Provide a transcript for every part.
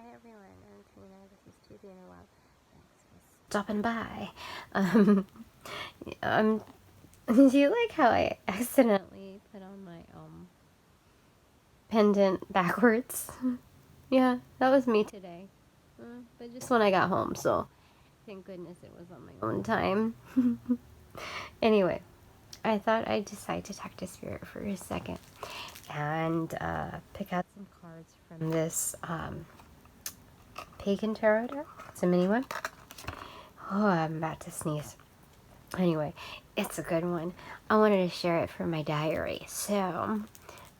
Hi everyone, I'm Tina. This is To the Inner Love. Thanks for stopping by. Do you like how I accidentally put on my pendant backwards? Yeah, that was me today. But just when I got home, so thank goodness it was on my own time. Anyway, I thought I'd decide to talk to Spirit for a second and pick out some cards from this Pagan Tarot deck. It's a mini one. Oh, I'm about to sneeze. Anyway, it's a good one. I wanted to share it for my diary. So,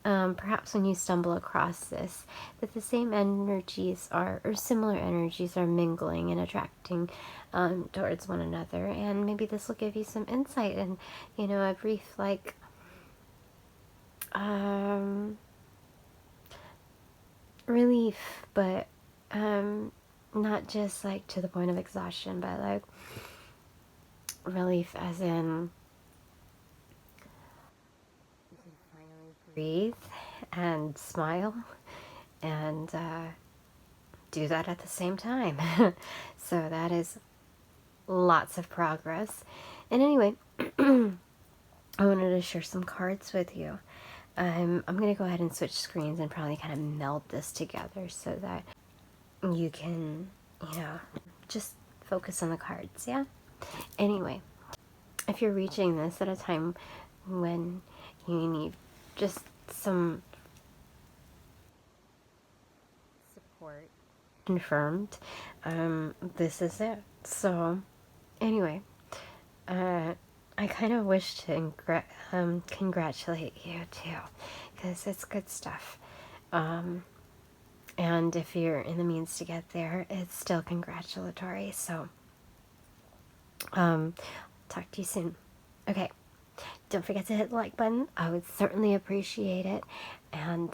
perhaps when you stumble across this, that the same energies are, or similar energies are mingling and attracting towards one another. And maybe this will give you some insight and, you know, a brief, like, relief, but not just like to the point of exhaustion, but like relief as in you can finally breathe and smile and do that at the same time. So that is lots of progress. And anyway, I wanted to share some cards with you. I'm going to go ahead and switch screens and probably kind of meld this together so that you can, you know, just focus on the cards, yeah? Anyway, if you're reaching this at a time when you need just some support confirmed, this is it. So anyway, I kind of wish to congratulate you too, because it's good stuff. And if you're in the means to get there, it's still congratulatory. So talk to you soon. Okay, don't forget to hit the like button. I would certainly appreciate it. And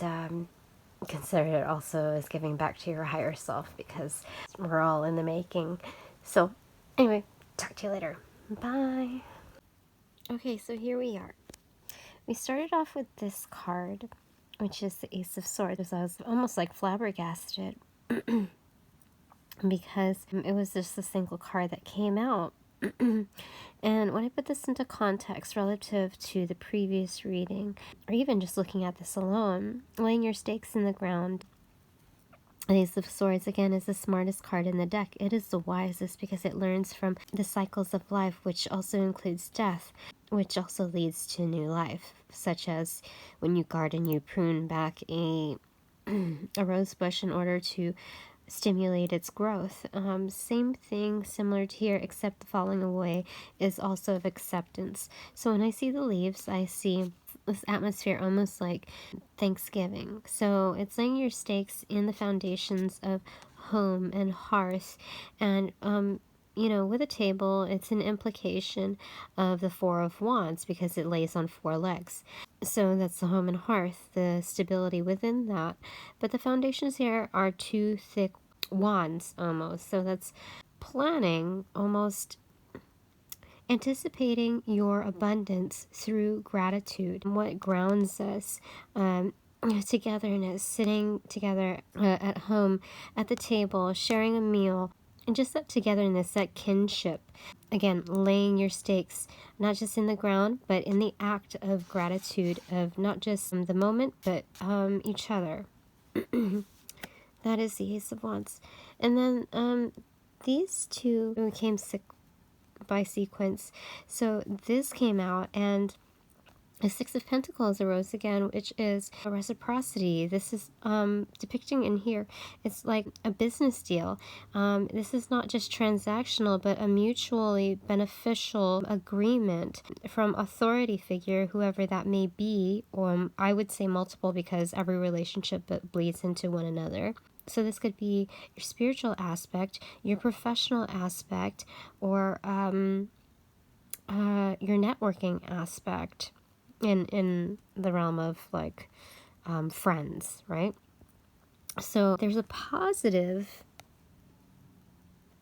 consider it also as giving back to your higher self, because we're all in the making. So anyway, talk to you later. Bye. Okay, so here we are. We started off with this card, which is the Ace of Swords. I was almost like flabbergasted because it was just a single card that came out. And when I put this into context relative to the previous reading, or even just looking at this alone, laying your stakes in the ground, the Ace of Swords, again, is the smartest card in the deck. It is the wisest because it learns from the cycles of life, which also includes death, which also leads to new life, such as when you garden, you prune back a rose bush in order to stimulate its growth. Same thing, similar to here, except the falling away is also of acceptance. So when I see the leaves, I see this atmosphere almost like Thanksgiving. So it's laying your stakes in the foundations of home and hearth, and you know, with a table, it's an implication of the Four of Wands because it lays on four legs. So that's the home and hearth, the stability within that. But the foundations here are two thick wands almost. So that's planning, almost anticipating your abundance through gratitude. What grounds us, togetherness, sitting together at home, at the table, sharing a meal, and just that togetherness, that kinship. Again, laying your stakes, not just in the ground, but in the act of gratitude of not just the moment, but each other. That is the Ace of Wands. And then these two came by sequence. So this came out, and the Six of Pentacles arose again, which is a reciprocity. This is depicting in here, it's like a business deal. This is not just transactional, but a mutually beneficial agreement from authority figure, whoever that may be, or I would say multiple because every relationship bleeds into one another. So this could be your spiritual aspect, your professional aspect, or your networking aspect in the realm of like friends, right? So there's a positive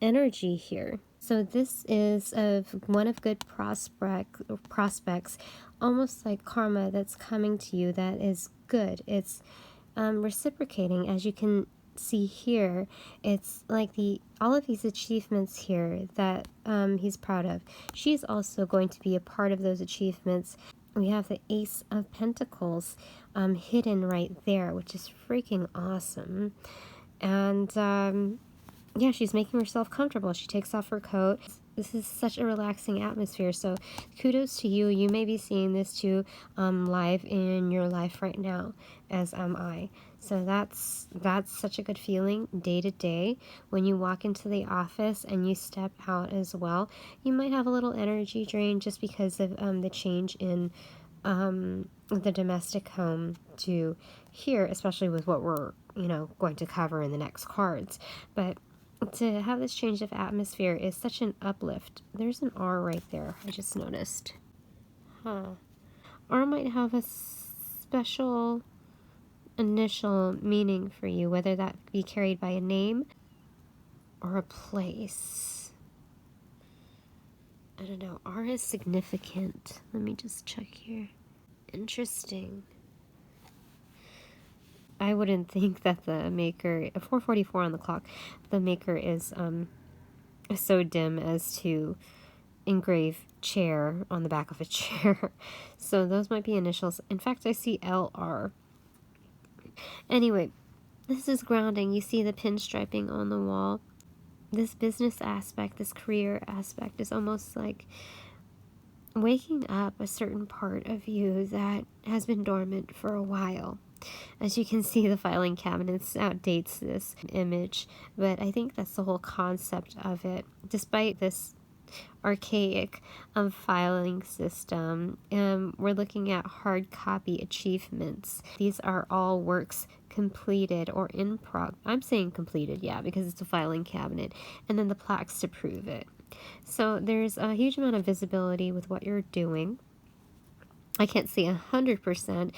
energy here. So this is one of good prospects, almost like karma that's coming to you that is good. It's reciprocating, as you can see here, it's like all of these achievements here that he's proud of. She's also going to be a part of those achievements. We have the Ace of Pentacles hidden right there, which is freaking awesome. And yeah, she's making herself comfortable. She takes off her coat. This is such a relaxing atmosphere. So kudos to you. You may be seeing this too live in your life right now, as am I. So that's such a good feeling day to day. When you walk into the office and you step out as well, you might have a little energy drain just because of the change in the domestic home to here, especially with what we're, going to cover in the next cards. But to have this change of atmosphere is such an uplift. There's an R right there, I just noticed. R might have a special initial meaning for you, whether that be carried by a name or a place. I don't know. R is significant. Let me just check here. Interesting. I wouldn't think that the maker, 4:44 on the clock, the maker is so dim as to engrave chair on the back of a chair. So those might be initials. In fact, I see LR. Anyway, this is grounding. You see the pinstriping on the wall. This business aspect, this career aspect is almost like waking up a certain part of you that has been dormant for a while. As you can see, the filing cabinets outdates this image, but I think that's the whole concept of it. Despite this archaic filing system, we're looking at hard copy achievements. These are all works completed or in I'm saying completed, yeah, because it's a filing cabinet, and then the plaques to prove it. So there's a huge amount of visibility with what you're doing. I can't say 100%,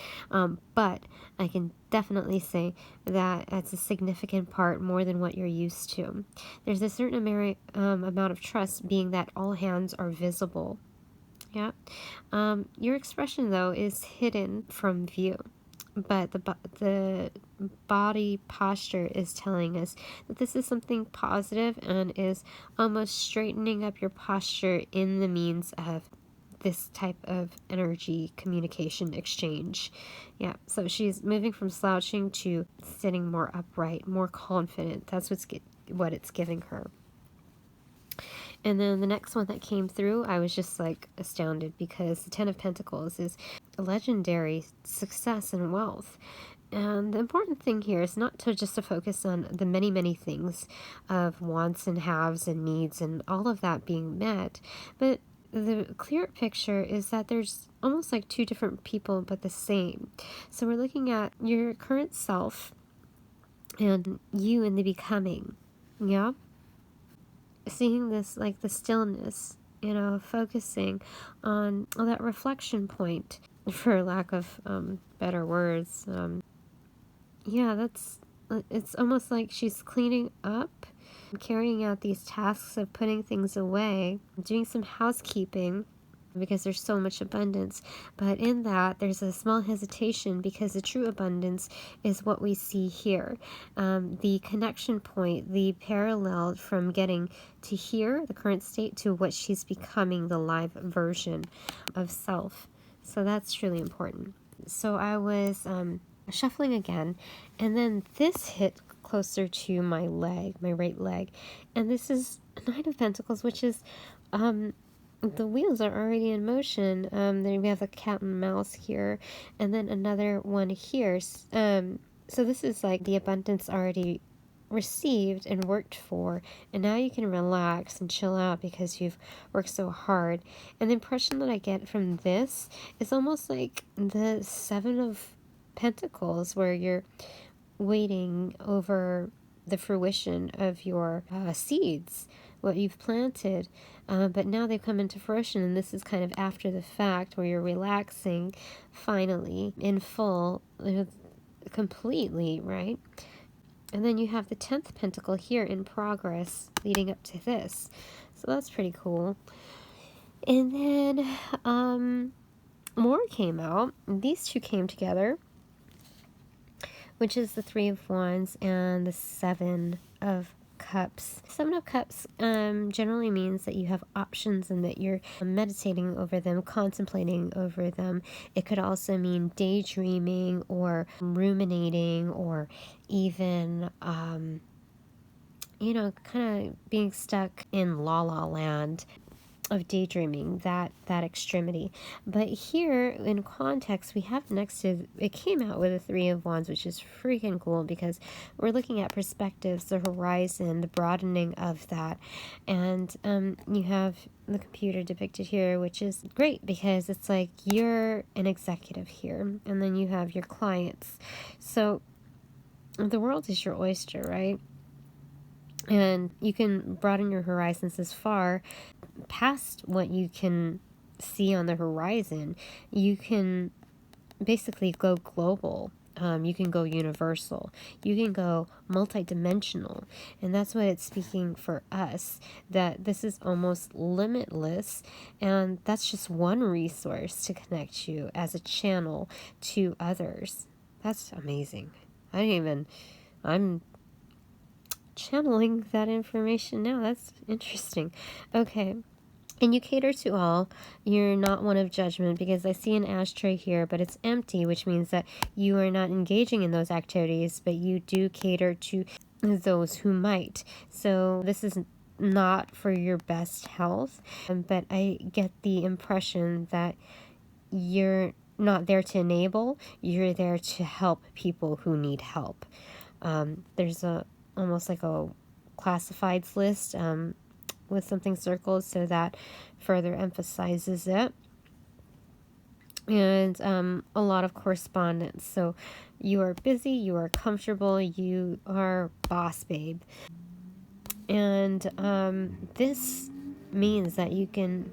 but I can definitely say that it's a significant part, more than what you're used to. There's a certain amount of trust, being that all hands are visible. Yeah. Your expression, though, is hidden from view, but the body posture is telling us that this is something positive and is almost straightening up your posture in the means of this type of energy communication exchange. Yeah, so she's moving from slouching to sitting more upright, more confident. That's what it's giving her. And then the next one that came through, I was just like astounded, because the Ten of Pentacles is legendary success and wealth. And the important thing here is not to focus on the many, many things of wants and haves and needs and all of that being met, but the clear picture is that there's almost like two different people but the same. So we're looking at your current self and you in the becoming. Yeah, seeing this, like the stillness, focusing on that reflection point, for lack of better words. Yeah, it's almost like she's cleaning up, carrying out these tasks of putting things away, doing some housekeeping, because there's so much abundance. But in that, there's a small hesitation, because the true abundance is what we see here. The connection point, the parallel from getting to here, the current state, to what she's becoming, the live version of self. So that's truly important. So I was shuffling again, and then this hit closer to my leg, my right leg, and this is a Nine of Pentacles, which is the wheels are already in motion. Then we have a cat and mouse here, and then another one here. So this is like the abundance already received and worked for, and now you can relax and chill out because you've worked so hard. And the impression that I get from this is almost like the Seven of Pentacles, where you're waiting over the fruition of your seeds, what you've planted, but now they've come into fruition, and this is kind of after the fact, where you're relaxing finally in full, completely, right? And then you have the 10th pentacle here in progress leading up to this, so that's pretty cool. And then more came out. These two came together which is the Three of Wands and the Seven of Cups. Seven of Cups generally means that you have options and that you're meditating over them, contemplating over them. It could also mean daydreaming or ruminating, or even you know, kind of being stuck in la la land of daydreaming, that extremity. But here in context, we have next to it came out with a Three of Wands, which is freaking cool because we're looking at perspectives, the horizon, the broadening of that. And you have the computer depicted here, which is great because it's like you're an executive here, and then you have your clients. So the world is your oyster, right? And you can broaden your horizons as far past what you can see on the horizon. You can basically go global. You can go universal. You can go multidimensional. And that's what it's speaking for us, that this is almost limitless. And that's just one resource to connect you as a channel to others. That's amazing. I'm channeling that information now. That's interesting. Okay. And you cater to all. You're not one of judgment, because I see an ashtray here, but it's empty, which means that you are not engaging in those activities, but you do cater to those who might. So this is not for your best health, but I get the impression that you're not there to enable, you're there to help people who need help. There's almost like a classifieds list with something circled, so that further emphasizes it. And a lot of correspondence. So you are busy, you are comfortable, you are boss babe. And this means that you can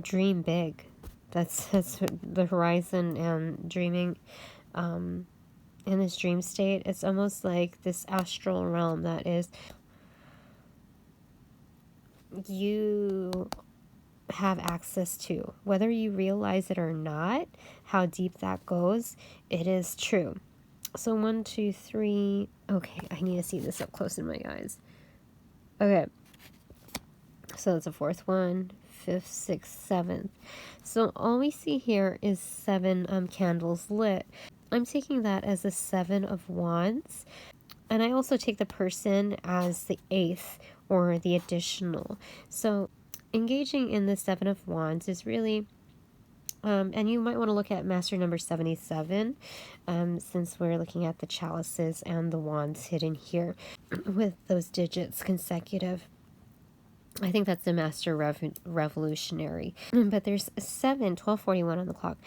dream big. That's the horizon and dreaming. In this dream state, it's almost like this astral realm that is, you have access to, whether you realize it or not. How deep that goes, it is true. So 1, 2, 3. Okay, I need to see this up close in my eyes. Okay, so it's a fourth one, fifth, sixth, seventh. So all we see here is 7 candles lit. I'm taking that as a 7 of Wands. And I also take the person as the 8th, or the additional. So engaging in the 7 of Wands is really, and you might want to look at master number 77, since we're looking at the chalices and the wands hidden here with those digits consecutive. I think that's the master revolutionary. But there's 7, 12:41 on the clock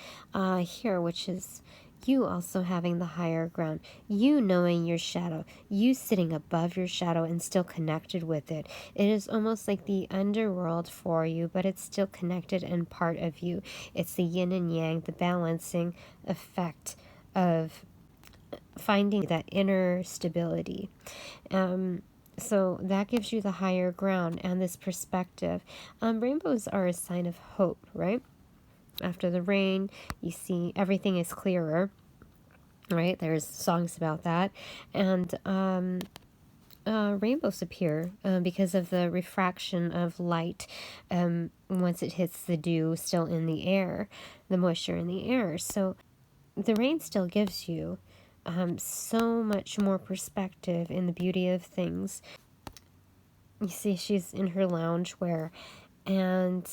here, which is you also having the higher ground, you knowing your shadow, you sitting above your shadow and still connected with it. It is almost like the underworld for you, but it's still connected and part of you. It's the yin and yang, the balancing effect of finding that inner stability. So that gives you the higher ground and this perspective. Rainbows are a sign of hope, right? After the rain, you see everything is clearer, right? There's songs about that. And rainbows appear because of the refraction of light once it hits the dew still in the air, the moisture in the air. So the rain still gives you so much more perspective in the beauty of things. You see, she's in her loungewear, and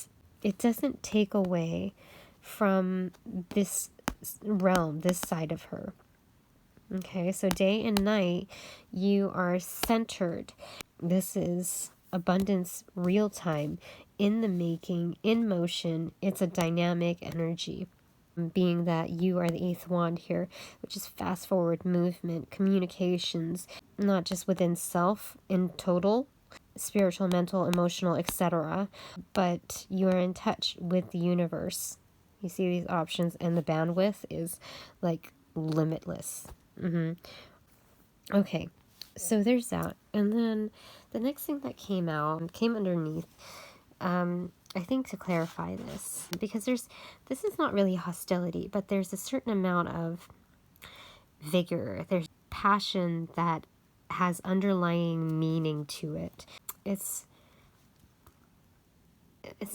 it doesn't take away from this realm, this side of her. Okay, so day and night, you are centered. This is abundance, real time, in the making, in motion. It's a dynamic energy. Being that you are the 8th wand here, which is fast forward movement, communications, not just within self, in total, spiritual, mental, emotional, etc., but you are in touch with the universe. You see these options, and the bandwidth is like limitless. Okay, so there's that. And then the next thing that came underneath, I think, to clarify this, because this is not really hostility, but there's a certain amount of vigor. There's passion that has underlying meaning to it. It's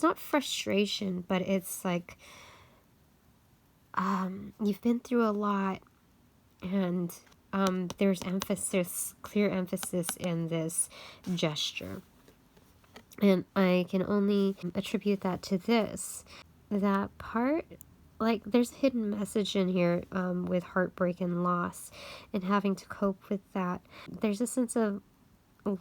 not frustration, but it's like you've been through a lot, and there's emphasis, clear emphasis in this gesture. And I can only attribute that to this. That part, like, there's a hidden message in here with heartbreak and loss and having to cope with that. There's a sense of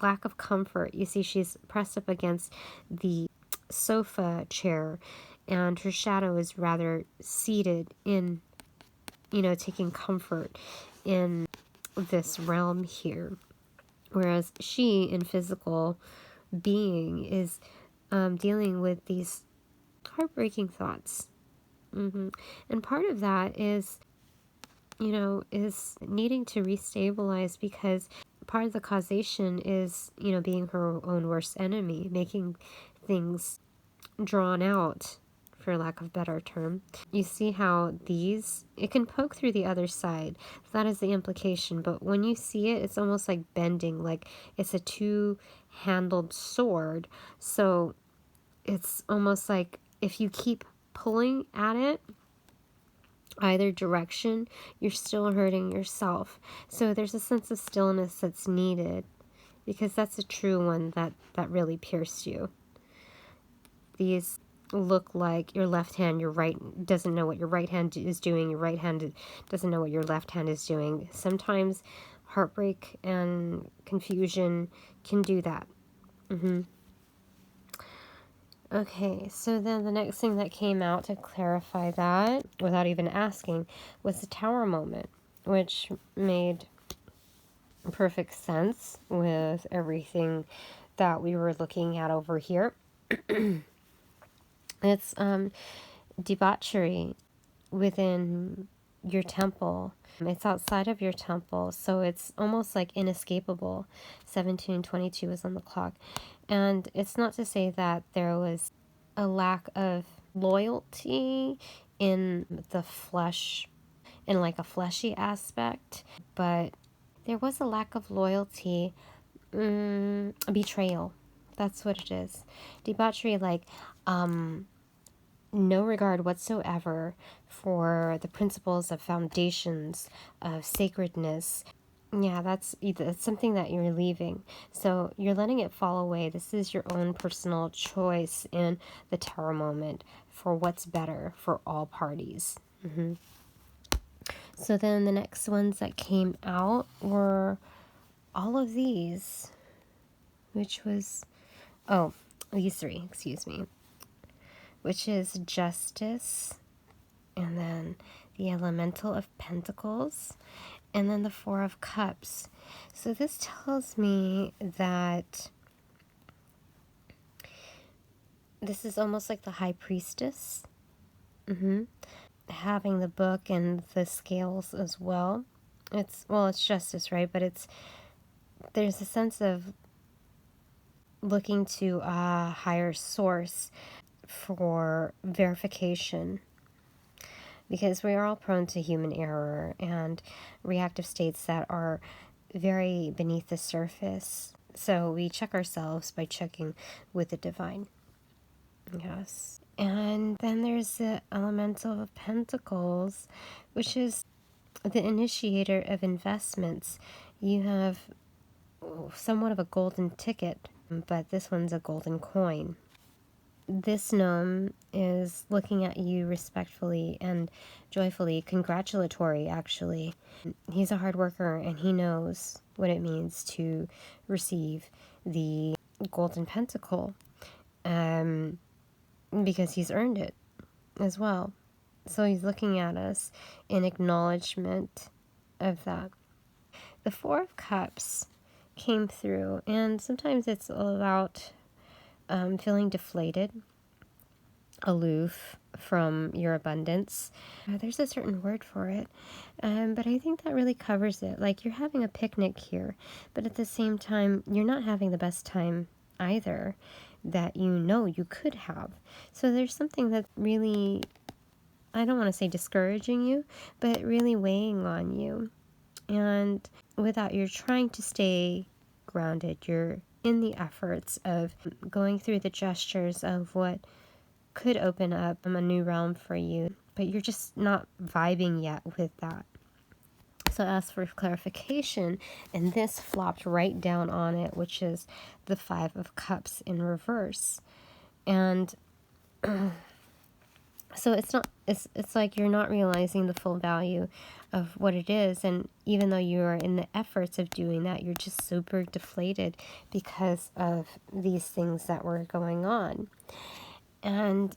lack of comfort. You see, she's pressed up against the sofa chair, and her shadow is rather seated in, taking comfort in this realm here. Whereas she, in physical being, is dealing with these heartbreaking thoughts. And part of that is, is needing to restabilize, because part of the causation is, being her own worst enemy, making things drawn out, for lack of a better term. You see how it can poke through the other side. That is the implication. But when you see it, it's almost like bending, like it's a two-handled sword. So it's almost like if you keep pulling at it, either direction, you're still hurting yourself. So there's a sense of stillness that's needed, because that's a true one that really pierced you. These look like your left hand, your right doesn't know what your right hand is doing, your right hand doesn't know what your left hand is doing. Sometimes heartbreak and confusion can do that. Okay, so then the next thing that came out to clarify that, without even asking, was the tower moment, which made perfect sense with everything that we were looking at over here. It's debauchery within your temple. It's outside of your temple, so it's almost like inescapable. 17:22 is on the clock. And it's not to say that there was a lack of loyalty in the flesh, in like a fleshy aspect, but there was a lack of loyalty, a betrayal. That's what it is. Debauchery, like no regard whatsoever for the principles of foundations of sacredness. Yeah, that's something that you're leaving. So you're letting it fall away. This is your own personal choice in the tower moment for what's better for all parties. So then the next ones that came out were all of these, which was, these three, excuse me, which is Justice, and then the Elemental of Pentacles, and then the Four of Cups. So this tells me that this is almost like the High Priestess, having the book and the scales as well. It's justice, right? But there's a sense of looking to a higher source for verification, because we are all prone to human error and reactive states that are very beneath the surface. So we check ourselves by checking with the divine. Yes. And then there's the Elemental of Pentacles, which is the initiator of investments. You have somewhat of a golden ticket, but this one's a golden coin. This gnome is looking at you respectfully and joyfully, congratulatory, actually. He's a hard worker, and he knows what it means to receive the golden pentacle, because he's earned it as well. So he's looking at us in acknowledgement of that. The Four of Cups came through, and sometimes it's about feeling deflated, aloof from your abundance. There's a certain word for it, but I think that really covers it. Like, you're having a picnic here, but at the same time, you're not having the best time either that you could have. So there's something that's really, I don't want to say discouraging you, but really weighing on you. And with that, you're trying to stay grounded. You're in the efforts of going through the gestures of what could open up a new realm for you, but you're just not vibing yet with that. So ask for clarification, and this flopped right down on it, which is the Five of Cups in reverse. And so it's like you're not realizing the full value of what it is, and even though you are in the efforts of doing that, you're just super deflated because of these things that were going on. And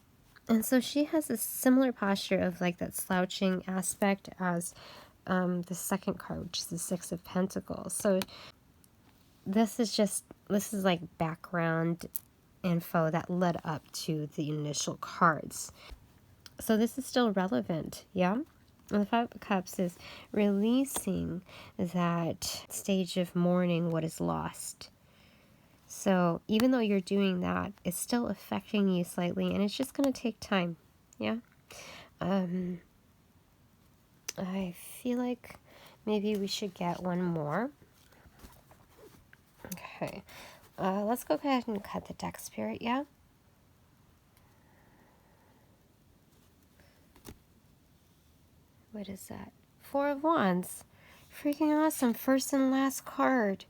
so she has a similar posture of like that slouching aspect as the second card, which is the Six of Pentacles. So this is like background info that led up to the initial cards. So this is still relevant, yeah? And the Five of Cups is releasing that stage of mourning what is lost. So even though you're doing that, it's still affecting you slightly, and it's just going to take time, yeah? I feel like maybe we should get one more. Okay. Let's go ahead and cut the deck, Spirit, yeah? What is that? Four of Wands. Freaking awesome. First and last card.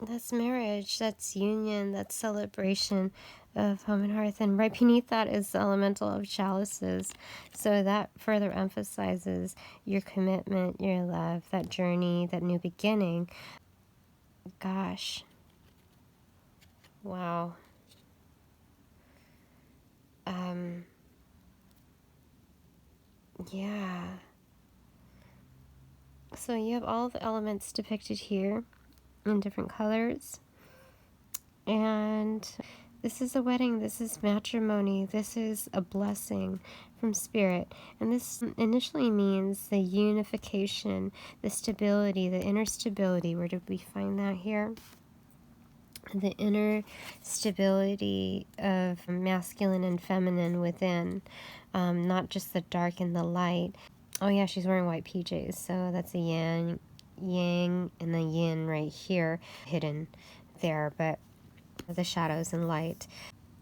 That's marriage. That's union. That's celebration of home and hearth. And right beneath that is the elemental of chalices. So that further emphasizes your commitment, your love, that journey, that new beginning. Gosh. Wow. Yeah. So you have all the elements depicted here in different colors. And this is a wedding. This is matrimony. This is a blessing from Spirit. And this initially means the unification, the stability, the inner stability. Where did we find that here? The inner stability of masculine and feminine within, not just the dark and the light. Oh yeah, she's wearing white PJs, so that's a yang, and the yin right here, hidden there, but the shadows and light.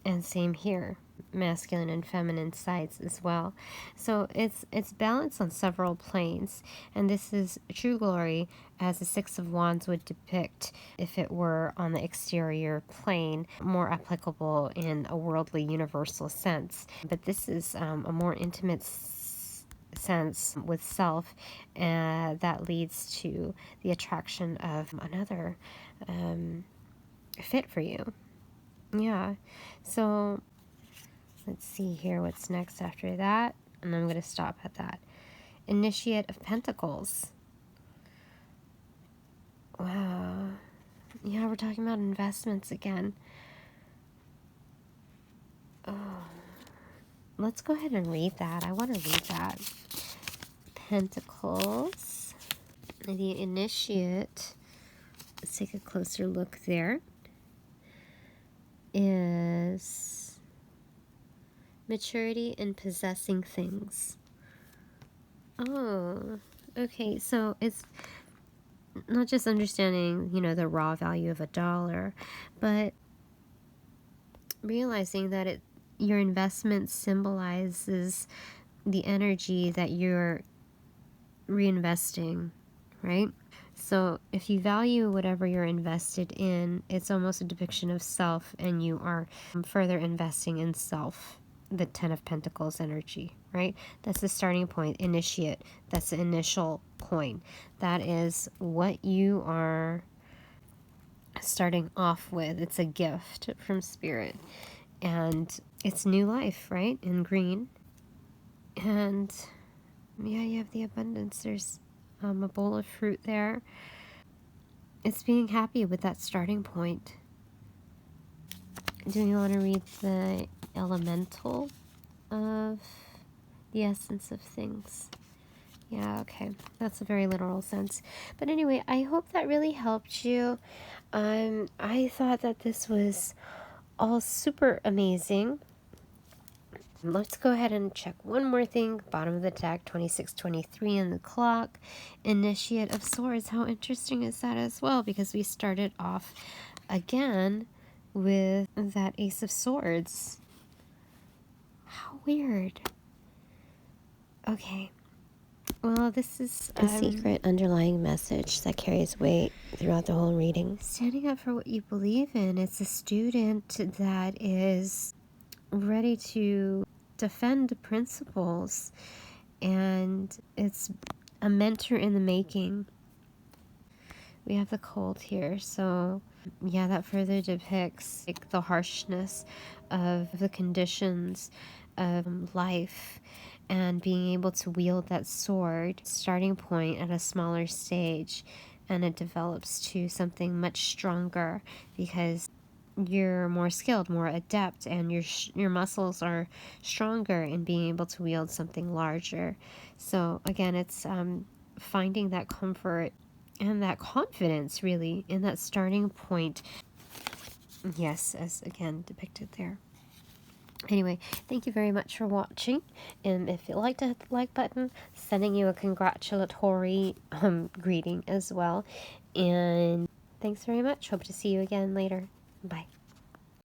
And same here, masculine and feminine sides as well. So it's balanced on several planes, and this is true glory as the Six of Wands would depict if it were on the exterior plane, more applicable in a worldly universal sense. But this is a more intimate sense with self, that leads to the attraction of another fit for you. Yeah, so let's see here what's next after that, and I'm going to stop at that. Initiate of Pentacles. Wow. Yeah, we're talking about investments again. Oh, let's go ahead and read that. I want to read that. Pentacles. The Initiate. Let's take a closer look there. Is maturity in possessing things. Oh, okay. So it's not just understanding, the raw value of $1, but realizing that your investment symbolizes the energy that you're reinvesting, right? So if you value whatever you're invested in, it's almost a depiction of self, and you are further investing in self. The Ten of Pentacles energy, right? That's the starting point. Initiate. That's the initial coin. That is what you are starting off with. It's a gift from Spirit, and it's new life, right? In green. And yeah, you have the abundance. There's a bowl of fruit there. It's being happy with that starting point. Do you want to read the elemental of the essence of things? Yeah, okay. That's a very literal sense. But anyway, I hope that really helped you. I thought that this was all super amazing. Let's go ahead and check one more thing. Bottom of the deck, 2623 in the clock. Initiate of Swords. How interesting is that as well? Because we started off again with that Ace of Swords. How weird. Okay. Well, this is a secret underlying message that carries weight throughout the whole reading. Standing up for what you believe in. It's a student that is ready to defend the principles, and it's a mentor in the making. We have the cold here, so yeah, that further depicts like the harshness of the conditions of life, and being able to wield that sword, starting point at a smaller stage, and it develops to something much stronger because you're more skilled, more adept, and your muscles are stronger in being able to wield something larger. So again, it's finding that comfort and that confidence, really, in that starting point. Yes, as again depicted there. Anyway, thank you very much for watching, and if you liked, hit the like button. Sending you a congratulatory greeting as well, and thanks very much. Hope to see you again later. Bye.